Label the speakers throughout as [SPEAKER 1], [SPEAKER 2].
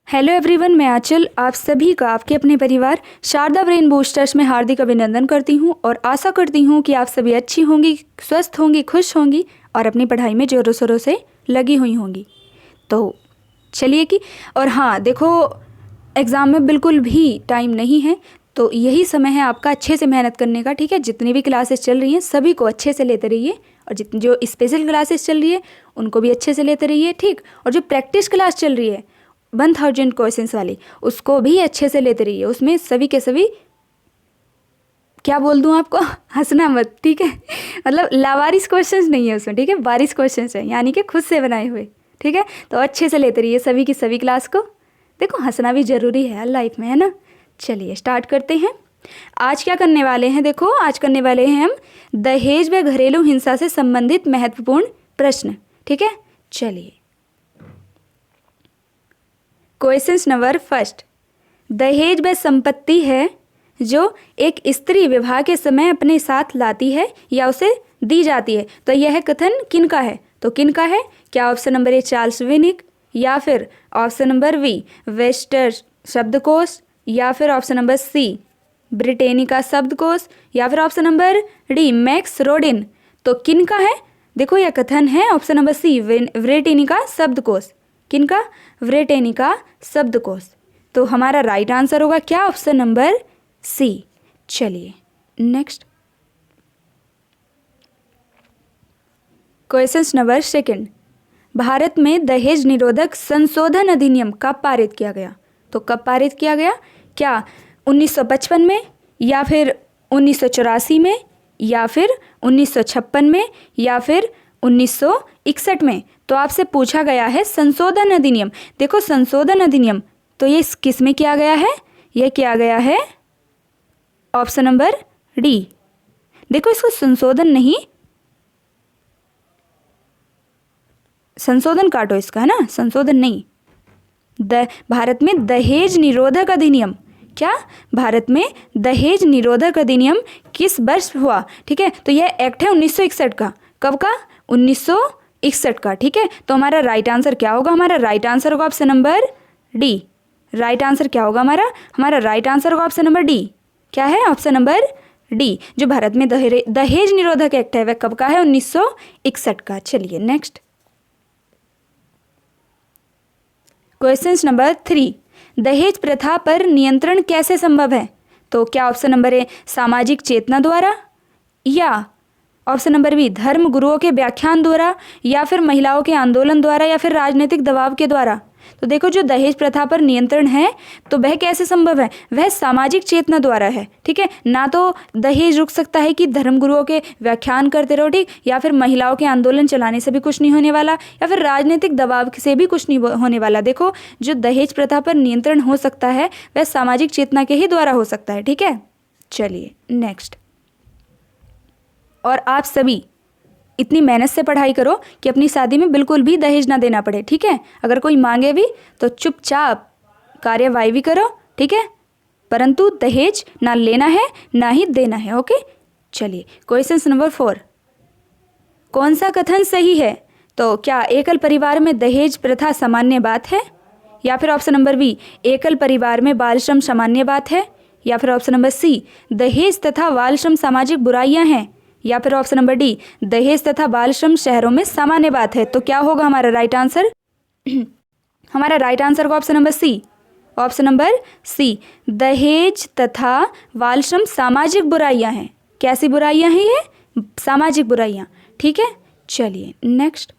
[SPEAKER 1] Hello everyone, मैं आंचल आप सभी का आपके अपने परिवार शारदा ब्रेन बूस्टर्स में हार्दिक अभिनंदन करती हूं और आशा करती हूं कि आप सभी अच्छी होंगी, स्वस्थ होंगी, खुश होंगी और अपनी पढ़ाई में जोरों शोरों से लगी हुई होंगी। तो चलिए कि और हाँ देखो, एग्ज़ाम में बिल्कुल भी टाइम नहीं है, तो यही समय है आपका अच्छे से मेहनत करने का। ठीक है, जितनी भी क्लासेस चल रही हैं सभी को अच्छे से लेते रहिए और जितनी जो स्पेशल क्लासेस चल रही है उनको भी अच्छे से लेते रहिए। ठीक, और जो प्रैक्टिस क्लास चल रही है 1000 क्वेश्चंस वाली उसको भी अच्छे से लेते रहिए। उसमें सभी के सभी क्या बोल दूँ आपको हंसना मत, ठीक है। मतलब लावारिस क्वेश्चंस नहीं है उसमें, ठीक है, बारिश क्वेश्चंस है, यानी कि खुद से बनाए हुए। ठीक है, तो अच्छे से लेते रहिए सभी की सभी क्लास को। देखो हंसना भी ज़रूरी है लाइफ में, है ना। चलिए स्टार्ट करते हैं। आज क्या करने वाले हैं, देखो आज करने वाले हैं हम दहेज व घरेलू हिंसा से संबंधित महत्वपूर्ण प्रश्न। ठीक है, चलिए क्वेश्चन नंबर फर्स्ट। दहेज वह संपत्ति है जो एक स्त्री विवाह के समय अपने साथ लाती है या उसे दी जाती है। तो यह कथन किन का है, तो किन का है? क्या ऑप्शन नंबर ए चार्ल्स विनिक, या फिर ऑप्शन नंबर बी वेस्टर शब्दकोश, या फिर ऑप्शन नंबर सी ब्रिटेनिका शब्दकोश, या फिर option number D max Rodin. तो किन का है? देखो यह कथन है ऑप्शन नंबर सी ब्रिटेनिका शब्दकोश। किनका? ब्रिटेनिका शब्दकोश। तो हमारा राइट आंसर होगा क्या? Option number C. चलिए next question number second. Bharat में दहेज निरोधक संशोधन अधिनियम कब पारित किया गया? तो कब पारित किया गया? क्या 1955 में, या फिर 1984 में, या फिर 1956 में, या फिर 1961 में? तो आपसे पूछा गया है संशोधन अधिनियम। देखो संशोधन अधिनियम तो ये किस में किया गया है? यह किया गया है ऑप्शन नंबर डी। देखो इसको संशोधन नहीं, संशोधन काटो इसका, है ना, संशोधन नहीं। भारत में दहेज निरोधक अधिनियम, क्या भारत में दहेज निरोधक अधिनियम किस वर्ष हुआ? ठीक है, तो यह एक्ट है 1961 का। कब का? 1961 का। ठीक है, तो हमारा राइट आंसर क्या होगा? हमारा राइट आंसर होगा option number D. Right answer क्या होगा हमारा? हमारा राइट आंसर होगा ऑप्शन नंबर डी। क्या है? Option number D. जो भारत में दहेज निरोधक एक्ट है वह कब का है? 1961 का। चलिए नेक्स्ट क्वेश्चन नंबर 3। दहेज प्रथा पर नियंत्रण कैसे संभव है? तो क्या ऑप्शन नंबर ए सामाजिक चेतना द्वारा, या ऑप्शन नंबर बी धर्म गुरुओं के व्याख्यान द्वारा, या फिर महिलाओं के आंदोलन द्वारा, या फिर राजनीतिक दबाव के द्वारा? तो देखो जो दहेज प्रथा पर नियंत्रण है तो वह कैसे संभव है? वह सामाजिक चेतना द्वारा है। ठीक है, ना तो दहेज रुक सकता है कि धर्मगुरुओं के व्याख्यान करते रहो, ठीक, या फिर महिलाओं के आंदोलन चलाने से भी कुछ नहीं होने वाला, या फिर राजनीतिक दबाव से भी कुछ नहीं होने वाला। देखो जो दहेज प्रथा पर नियंत्रण हो सकता है वह सामाजिक चेतना के ही द्वारा हो सकता है। ठीक है, चलिए नेक्स्ट। और आप सभी इतनी मेहनत से पढ़ाई करो कि अपनी शादी में बिल्कुल भी दहेज ना देना पड़े। ठीक है, अगर कोई मांगे भी तो चुपचाप कार्यवाही भी करो। ठीक है, परंतु दहेज ना लेना है ना ही देना है। ओके, चलिए क्वेश्चन नंबर 4। कौन सा कथन सही है? तो क्या एकल परिवार में दहेज प्रथा सामान्य बात है, या फिर ऑप्शन नंबर बी एकल परिवार में बाल श्रम सामान्य बात है, या फिर ऑप्शन नंबर सी दहेज तथा बाल श्रम सामाजिक बुराइयां हैं, या फिर ऑप्शन नंबर डी दहेज तथा बाल श्रम शहरों में सामान्य बात है? तो क्या होगा हमारा राइट आंसर? हमारा राइट आंसर होगा option number C. Option number C दहेज तथा बाल श्रम सामाजिक बुराइयां हैं। कैसी बुराइयां हैं ये? सामाजिक बुराइयां। ठीक है, चलिए नेक्स्ट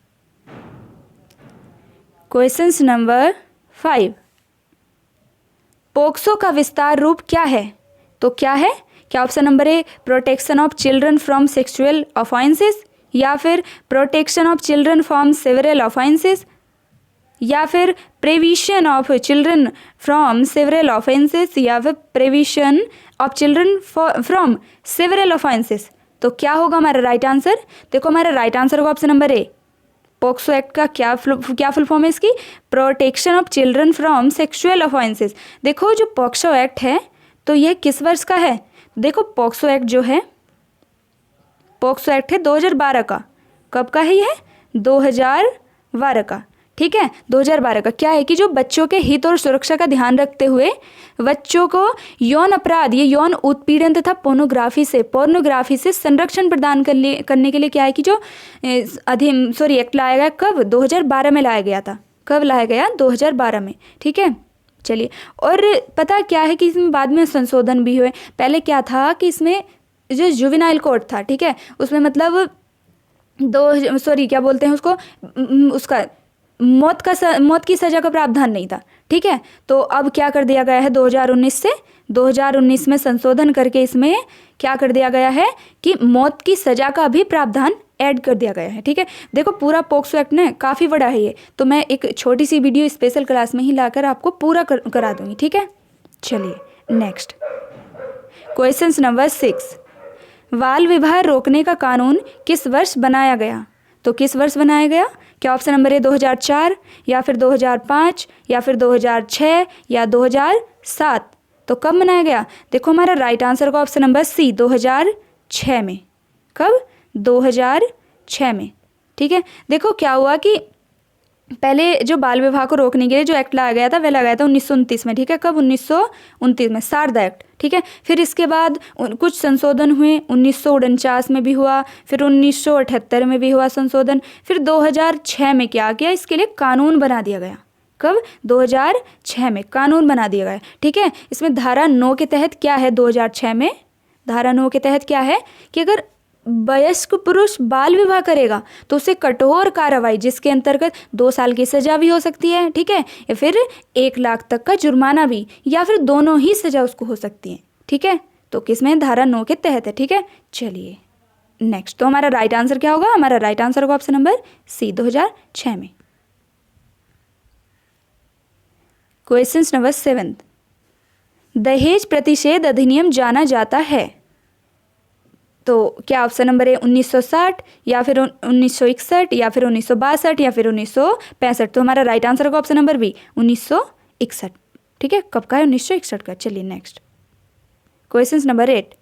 [SPEAKER 1] क्वेश्चन नंबर 5। पोक्सो का विस्तार रूप क्या है? तो क्या है? क्या option number A protection of children from sexual offences, या फिर protection of children from several offences, या फिर prevention of children from several offences, या फिर prevention of children from several offences? तो क्या होगा हमारा राइट आंसर? देखो हमारा राइट आंसर होगा option number A. POCSO act का क्या फुल फॉर्म है इसकी? Protection of children from sexual offences. देखो जो पोक्सो एक्ट है तो यह किस वर्ष का है? देखो पोक्सो एक्ट जो है, पोक्सो एक्ट है 2012 का। कब का है यह? 2012 का। ठीक है। 2012 का क्या है कि जो बच्चों के हित और सुरक्षा का ध्यान रखते हुए बच्चों को यौन अपराध, ये यौन उत्पीड़न तथा पोर्नोग्राफी से संरक्षण प्रदान करने के लिए क्या है कि जो एक्ट लाया गया, कब? 2012 में लाया गया था। कब लाया गया? 2012 में, ठीक है। चलिए, और पता क्या है कि इसमें बाद में संशोधन भी हुए। पहले क्या था कि इसमें जो जुवेनाइल कोड था, ठीक है, उसमें मतलब क्या बोलते हैं उसको, उसका मौत की सज़ा का प्रावधान नहीं था, ठीक है। तो अब क्या कर दिया गया है, 2019 में संशोधन करके इसमें क्या कर दिया गया है कि मौत की सज़ा का भी प्रावधान ऐड कर दिया गया है, ठीक है। देखो पूरा पोक्सो एक्ट ना काफ़ी बड़ा है ये, तो मैं एक छोटी सी वीडियो स्पेशल क्लास में ही लाकर आपको पूरा करा दूंगी, ठीक है। चलिए नेक्स्ट, क्वेश्चन नंबर 6, बाल विवाह रोकने का कानून किस वर्ष बनाया गया? तो किस वर्ष बनाया गया? क्या ऑप्शन नंबर है 2004 या फिर 2005 या फिर 2006 या 2007? तो कब बनाया गया? देखो हमारा राइट आंसर का ऑप्शन नंबर सी, 2006 में। कब? 2006 में, ठीक है। देखो क्या हुआ कि पहले जो बाल विवाह को रोकने के लिए जो एक्ट लाया गया था वह लगाया था 1929 में, ठीक है। कब? 1929 में, शारदा एक्ट, ठीक है। फिर इसके बाद कुछ संशोधन हुए, 1949 में भी हुआ, फिर 1978 में भी हुआ संशोधन, फिर 2006 में क्या किया, इसके लिए कानून बना दिया गया। कब? 2006 में कानून बना दिया गया, ठीक है। इसमें धारा 9 के तहत क्या है, 2006 में धारा 9 के तहत क्या है कि अगर वयस्क पुरुष बाल विवाह करेगा तो उसे कठोर कार्रवाई, जिसके अंतर्गत 2 साल की सजा भी हो सकती है, ठीक है, या फिर 1 लाख तक का जुर्माना भी, या फिर दोनों ही सजा उसको हो सकती है, ठीक है। तो किसमें? धारा 9 के तहत है, ठीक है। चलिए नेक्स्ट, तो हमारा राइट आंसर क्या होगा? हमारा राइट आंसर होगा ऑप्शन नंबर सी, 2006 में। क्वेश्चन नंबर 7, दहेज प्रतिषेध अधिनियम जाना जाता है, तो क्या ऑप्शन नंबर है 1960 या फिर 1961 या फिर 1962 या फिर 1965? तो हमारा राइट आंसर होगा ऑप्शन नंबर बी, 1961, ठीक है। कब का है? 1961 का। चलिए नेक्स्ट, क्वेश्चन नंबर 8,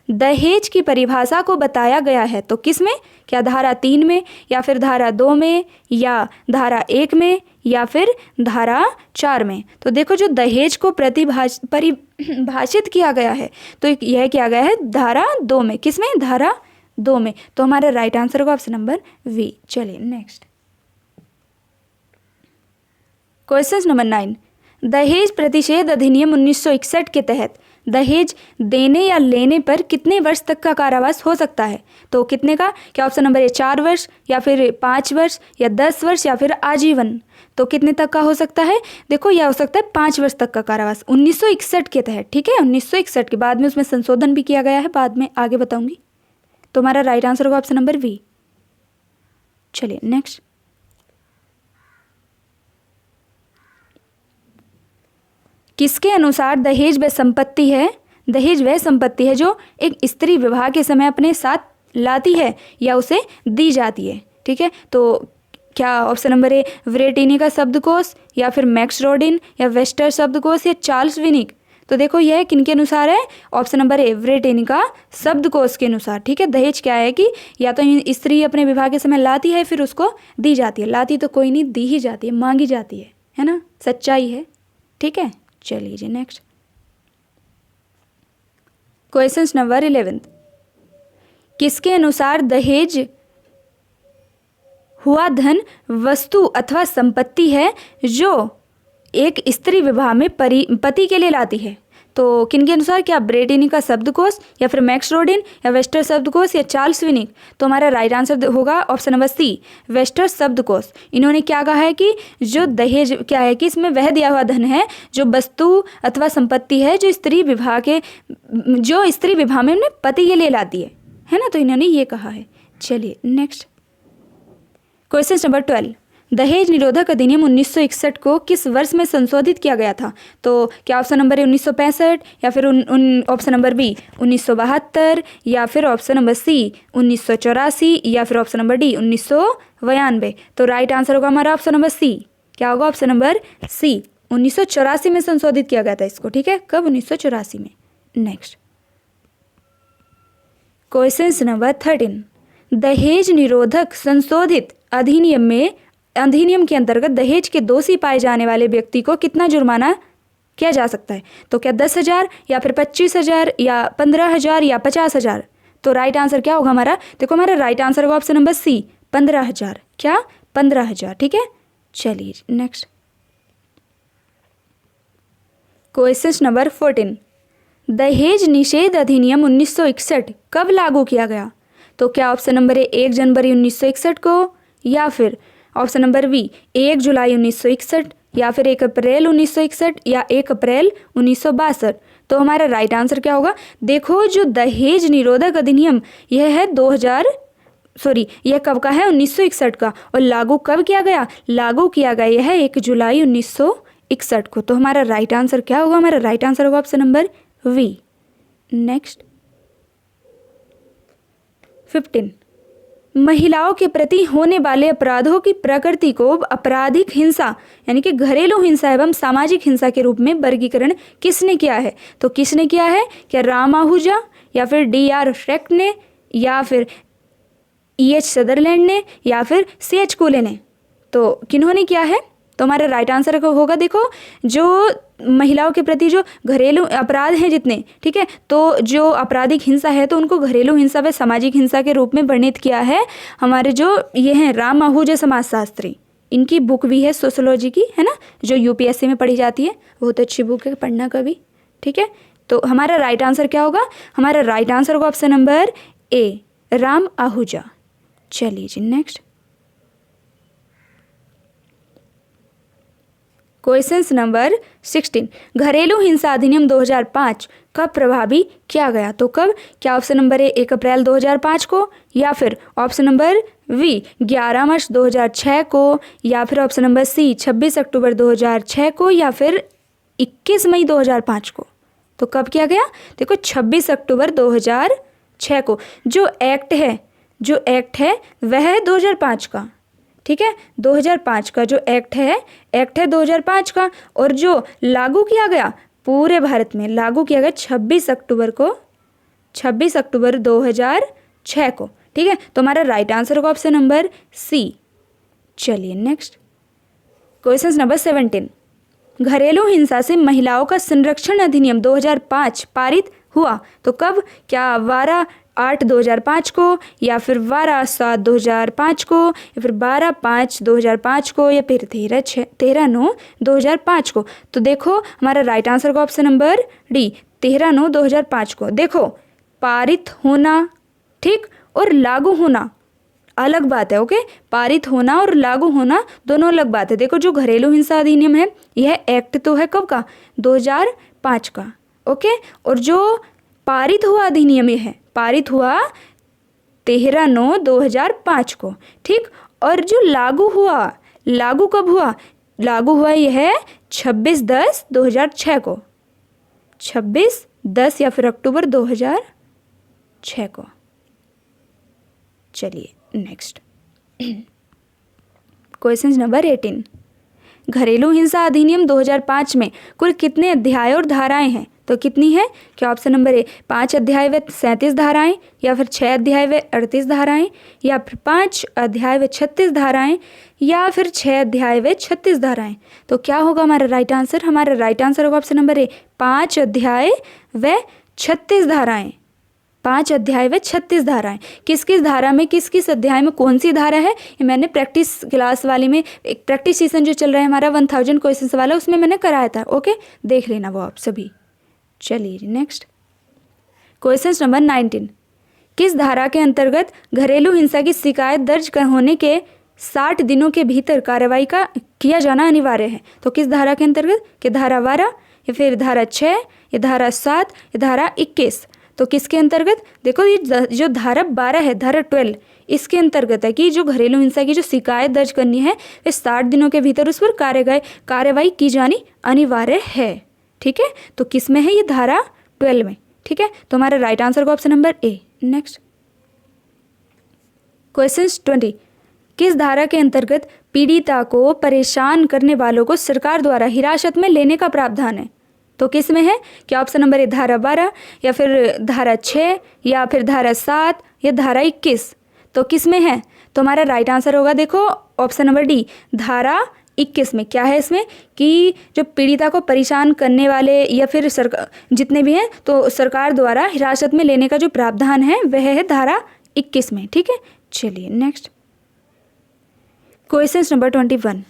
[SPEAKER 1] दहेज की परिभाषा को बताया गया है, तो किस में? क्या धारा 3 में या फिर धारा 2 में या धारा 1 में या फिर धारा 4 में? तो देखो जो दहेज को परिभाषित किया गया है तो यह किया गया है धारा 2 में। किस में? धारा 2 में। तो हमारा राइट आंसर होगा ऑप्शन नंबर वी। चलिए नेक्स्ट, क्वेश्चन नंबर 9, दहेज प्रतिषेध अधिनियम 1961 के तहत दहेज देने या लेने पर कितने वर्ष तक का कारावास हो सकता है? तो कितने का? क्या ऑप्शन नंबर है 4 वर्ष या फिर 5 वर्ष या 10 वर्ष या फिर आजीवन? तो कितने तक का हो सकता है? देखो यह हो सकता है 5 वर्ष तक का कारावास 1961 के तहत, ठीक है। 1961 के बाद में उसमें संशोधन भी किया गया है, बाद में आगे बताऊंगी। तो हमारा राइट आंसर होगा ऑप्शन नंबर वी। चलिए नेक्स्ट, किसके अनुसार दहेज वह संपत्ति है? दहेज वह संपत्ति है जो एक स्त्री विवाह के समय अपने साथ लाती है या उसे दी जाती है, ठीक है। तो क्या ऑप्शन नंबर है व्रेटिनी का शब्दकोश या फिर मैक्स रोडिन या वेस्टर शब्दकोश या चार्ल्स विनिक? तो देखो यह किनके अनुसार है? ऑप्शन नंबर है व्रेटिनी का शब्दकोश के अनुसार, ठीक है। दहेज क्या है कि या तो स्त्री अपने विवाह के समय लाती है फिर उसको दी जाती है, लाती तो कोई नहीं, दी ही जाती है, मांगी जाती है ना, सच्चाई है, ठीक है। चलिए जी नेक्स्ट, क्वेश्चन नंबर 11, किसके अनुसार दहेज हुआ धन वस्तु अथवा संपत्ति है जो एक स्त्री विवाह में पति के लिए लाती है? तो किनके अनुसार? क्या ब्रेटिनी का शब्दकोश या फिर मैक्स रोडिन या वेस्टर शब्दकोश या चार्ल्स विनिक? तो हमारा राइट आंसर होगा ऑप्शन नंबर सी, वेस्टर शब्दकोश। इन्होंने क्या कहा है कि जो दहेज क्या है कि इसमें वह दिया हुआ धन है जो वस्तु अथवा संपत्ति है जो स्त्री विवाह में अपने पति के लिए लाती है ना, तो इन्होंने ये कहा है। चलिए नेक्स्ट, क्वेश्चन नंबर 12, दहेज निरोधक अधिनियम 1961 को किस वर्ष में संशोधित किया गया था? तो क्या ऑप्शन नंबर है 1965 या फिर ऑप्शन नंबर बी 1972 या फिर ऑप्शन नंबर सी 1984 या फिर ऑप्शन नंबर डी 1992? तो राइट आंसर होगा हमारा ऑप्शन नंबर सी। क्या होगा? ऑप्शन नंबर सी, 1984 में संशोधित किया गया था इसको, ठीक है। कब? 1984 में। नेक्स्ट, क्वेश्चन नंबर 13, दहेज निरोधक संशोधित अधिनियम में अधिनियम के अंतर्गत दहेज के दोषी पाए जाने वाले व्यक्ति को कितना जुर्माना किया जा सकता है? तो क्या 10,000 या फिर 25,000 या 15,000 या 50,000? तो राइट आंसर क्या होगा हमारा? देखो हमारा राइट आंसर होगा ऑप्शन नंबर सी, 15,000। क्या? 15,000। ठीक है, चलिए नेक्स्ट क्वेश्चन नंबर 14। दहेज निषेध अधिनियम 1961 कब लागू किया गया? तो क्या ऑप्शन नंबर ए 1 जनवरी 1961 को, या फिर ऑप्शन नंबर बी 1 जुलाई 1961, या फिर 1 अप्रैल 1961, या 1 अप्रैल 1962? तो हमारा राइट आंसर क्या होगा? देखो जो दहेज निरोधक अधिनियम यह है यह कब का है? 1961 का। और लागू कब किया गया? लागू किया गया यह 1 जुलाई 1961 को। तो हमारा राइट आंसर क्या होगा? हमारा राइट आंसर होगा ऑप्शन नंबर वी। नेक्स्ट 15। महिलाओं के प्रति होने वाले अपराधों की प्रकृति को आपराधिक हिंसा यानी कि घरेलू हिंसा एवं सामाजिक हिंसा के रूप में वर्गीकरण किसने किया है? तो किसने किया है? क्या राम आहूजा, या फिर DR श्रेक्ट ने, या फिर EH सदरलैंड ने, या फिर CH कूले ने? तो किन्होंने किया है? तो हमारा राइट आंसर होगा देखो जो महिलाओं के प्रति जो घरेलू अपराध हैं जितने, ठीक है, तो जो आपराधिक हिंसा है तो उनको घरेलू हिंसा व सामाजिक हिंसा के रूप में वर्णित किया है हमारे जो ये हैं राम आहूजा समाजशास्त्री। इनकी बुक भी है सोशोलॉजी की, है ना, जो UPSC में पढ़ी जाती है। बहुत अच्छी बुक है, पढ़ना कभी। ठीक है, तो हमारा राइट आंसर क्या होगा? हमारा राइट आंसर होगा option number A, Ram Ahuja. चलिए जी नेक्स्ट क्वेश्चन नंबर 16। घरेलू हिंसा अधिनियम 2005 कब प्रभावी किया गया? तो कब? क्या ऑप्शन नंबर ए 1 अप्रैल 2005 को, या फिर ऑप्शन नंबर बी 11 मार्च 2006 को, या फिर ऑप्शन नंबर सी 26 अक्टूबर 2006 को, या फिर 21 मई 2005 को? तो कब किया गया? देखो 26 अक्टूबर 2006 को। जो एक्ट है वह है 2005 का। ठीक है, 2005 का जो एक्ट है 2005 का। और जो लागू किया गया पूरे भारत में लागू किया गया 26 अक्टूबर 2006 को। ठीक है, तो हमारा राइट आंसर होगा ऑप्शन नंबर सी। चलिए नेक्स्ट क्वेश्चन नंबर 17। घरेलू हिंसा से महिलाओं का संरक्षण अधिनियम 2005 पारित हुआ। तो कब? क्या 12/8/2005 को, या फिर 12/7/2005 को, या फिर 12/5/2005 को, या फिर 13/9/2005 को? तो देखो हमारा राइट आंसर का ऑप्शन नंबर डी 13/9/2005 को। देखो पारित होना, ठीक, और लागू होना अलग बात है। ओके, पारित होना और लागू होना दोनों अलग बात है। देखो जो घरेलू हिंसा अधिनियम है यह एक्ट तो है कब का? 2005 का। ओके, और जो पारित हुआ अधिनियम यह है पारित हुआ 13/9/2005 को। ठीक, और जो लागू कब हुआ? लागू हुआ यह 26/10/2006 को, 26/10 या फिर अक्टूबर 2006 को। चलिए नेक्स्ट क्वेश्चन नंबर 18। घरेलू हिंसा अधिनियम 2005 में कुल कितने अध्याय और धाराएं हैं? तो कितनी है? क्या ऑप्शन नंबर ए 5 अध्याय व 37 धाराएं, या फिर 6 अध्याय व 38 धाराएं, या फिर 5 अध्याय व 36 धाराएं, या फिर 6 अध्याय व 36 धाराएं? तो क्या होगा हमारा राइट आंसर? हमारा राइट आंसर होगा ऑप्शन नंबर ए 5 अध्याय व 36 धाराएं। 5 अध्याय व 36 धाराएं। किस किस धारा में, किस किस अध्याय में कौन सी धारा है, ये मैंने प्रैक्टिस क्लास वाली में एक प्रैक्टिस सेशन जो चल रहा है हमारा 1000 क्वेश्चंस वाला, उसमें मैंने कराया था। ओके, देख लेना वो आप सभी। चलिए नेक्स्ट क्वेश्चन नंबर 19। किस धारा के अंतर्गत घरेलू हिंसा की शिकायत दर्ज होने के 60 दिनों के भीतर कार्रवाई का किया जाना अनिवार्य है? तो किस धारा के अंतर्गत? कि धारा 12, या फिर धारा 6, या धारा 7, या धारा 21? तो किसके अंतर्गत? देखो ये जो धारा 12 है, धारा 12, इसके अंतर्गत है कि जो घरेलू हिंसा की जो शिकायत दर्ज करनी है वे 60 दिनों के भीतर उस पर कार्रवाई की जानी अनिवार्य है। ठीक है, तो किस में है? ये धारा 12 में। ठीक है, तो हमारा राइट आंसर का option number A. Next question 20। किस धारा के अंतर्गत पीड़िता को परेशान करने वालों को सरकार द्वारा हिरासत में लेने का प्रावधान है? तो किस में है? क्या ऑप्शन नंबर ए धारा 12, या फिर धारा 6, या फिर धारा 7, या धारा 21? तो किस में है? तो हमारा राइट आंसर होगा देखो ऑप्शन नंबर डी धारा 21 में क्या है इसमें कि जो पीड़िता को परेशान करने वाले या फिर सरकार जितने भी हैं तो सरकार द्वारा हिरासत में लेने का जो प्रावधान है वह है धारा 21 में। ठीक है, चलिए नेक्स्ट क्वेश्चन नंबर 21।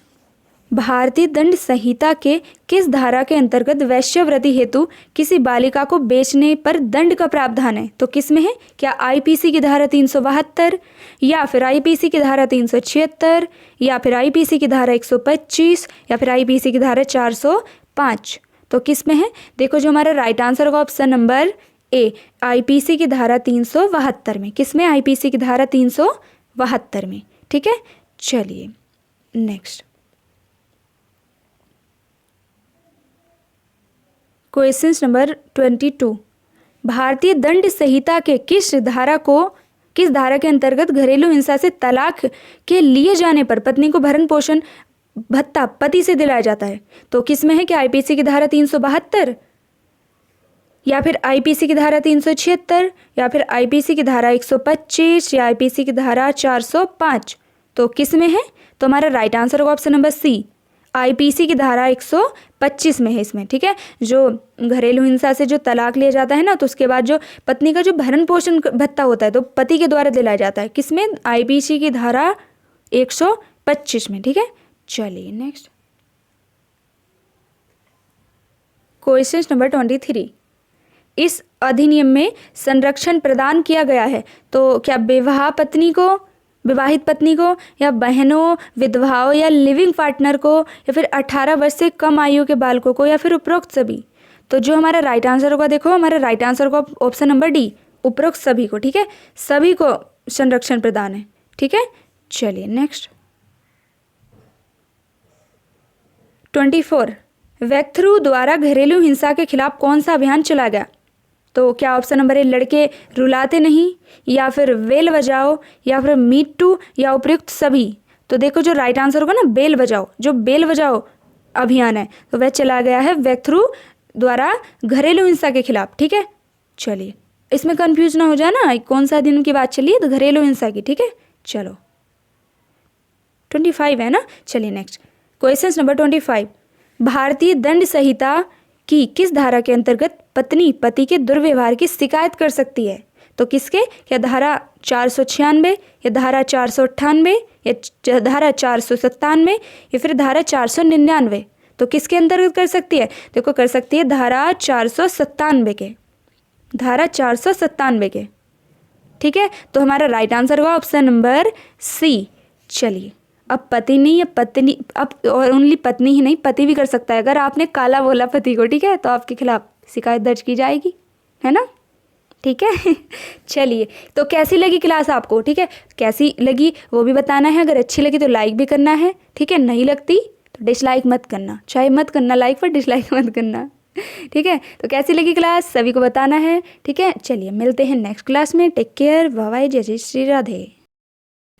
[SPEAKER 1] भारतीय दंड संहिता के किस धारा के अंतर्गत वेश्यावृत्ति हेतु किसी बालिका को बेचने पर दंड का प्रावधान है? तो किस में है? क्या आईपीसी की धारा 372 या फिर आईपीसी की धारा 376 या फिर आईपीसी की धारा 125 या फिर आईपीसी की धारा 405? तो किस में है? देखो जो हमारा राइट आंसर होगा ऑप्शन नंबर ए आईपीसी की धारा 372 में। किस में? आईपीसी की धारा 372 में। ठीक है, चलिए नेक्स्ट क्वेश्चन नंबर 22। भारतीय दंड संहिता के किस धारा के अंतर्गत घरेलू हिंसा से तलाक के लिए जाने पर पत्नी को भरण पोषण भत्ता पति से दिलाया जाता है? तो किस में है? कि आईपीसी की धारा 372 या फिर आईपीसी की धारा 376 या फिर आईपीसी की धारा 125 या आईपीसी की धारा 405? तो किस में है? तो हमारा राइट आंसर होगा ऑप्शन नंबर सी आईपीसी की धारा 125 में है इसमें। ठीक है, जो घरेलू हिंसा से जो तलाक लिया जाता है ना तो उसके बाद जो पत्नी का जो भरण पोषण भत्ता होता है तो पति के द्वारा दिलाया जाता है। किसमें? आईपीसी की धारा 125 में। ठीक है, चलिए नेक्स्ट क्वेश्चन नंबर 23। इस अधिनियम में संरक्षण प्रदान किया गया है तो क्या विवाहित पत्नी को या बहनों, विधवाओं या लिविंग पार्टनर को या फिर 18 वर्ष से कम आयु के बालकों को या फिर उपरोक्त सभी? तो जो हमारा राइट आंसर होगा, देखो हमारा राइट आंसर होगा ऑप्शन नंबर डी उपरोक्त सभी को। ठीक है, सभी को संरक्षण प्रदान है। ठीक है, चलिए नेक्स्ट 24। वैक्थरू द्वारा घरेलू हिंसा के खिलाफ कौन सा अभियान चला गया? तो क्या ऑप्शन नंबर ए लड़के रुलाते नहीं या फिर बेल बजाओ या फिर मीट टू या उपयुक्त सभी? तो देखो जो राइट आंसर होगा ना बेल बजाओ, जो बेल बजाओ अभियान है तो वह चला गया है वैक्थरू द्वारा घरेलू हिंसा के खिलाफ। ठीक है, चलिए इसमें कंफ्यूज ना हो जाए ना कौन सा दिन की बात चलिए तो घरेलू हिंसा की। ठीक है, चलो 25 है ना। चलिए नेक्स्ट क्वेश्चन नंबर 25। भारतीय दंड संहिता की किस धारा के अंतर्गत पत्नी पति के दुर्व्यवहार की शिकायत कर सकती है? तो किसके? क्या धारा 496 या धारा 498 या धारा 497 या फिर धारा 499? तो किसके अंतर्गत कर सकती है? देखो कर सकती है धारा 497 के, धारा 497 के। ठीक है, तो हमारा राइट आंसर होगा ऑप्शन नंबर सी। चलिए अब पति नहीं या पत्नी, अब और ओनली पत्नी ही नहीं पति भी कर सकता है। अगर आपने काला बोला पति को, ठीक है, तो आपके खिलाफ शिकायत दर्ज की जाएगी, है ना। ठीक है चलिए तो कैसी लगी क्लास आपको? ठीक है, कैसी लगी वो भी बताना है। अगर अच्छी लगी तो लाइक भी करना है। ठीक है, नहीं लगती तो डिसलाइक मत करना, चाहे मत करना लाइक पर, डिसलाइक मत करना। ठीक है, तो कैसी लगी क्लास सभी को बताना है। ठीक है, चलिए मिलते हैं नेक्स्ट क्लास में। टेक केयर, बाय बाय, जय जय श्री राधे।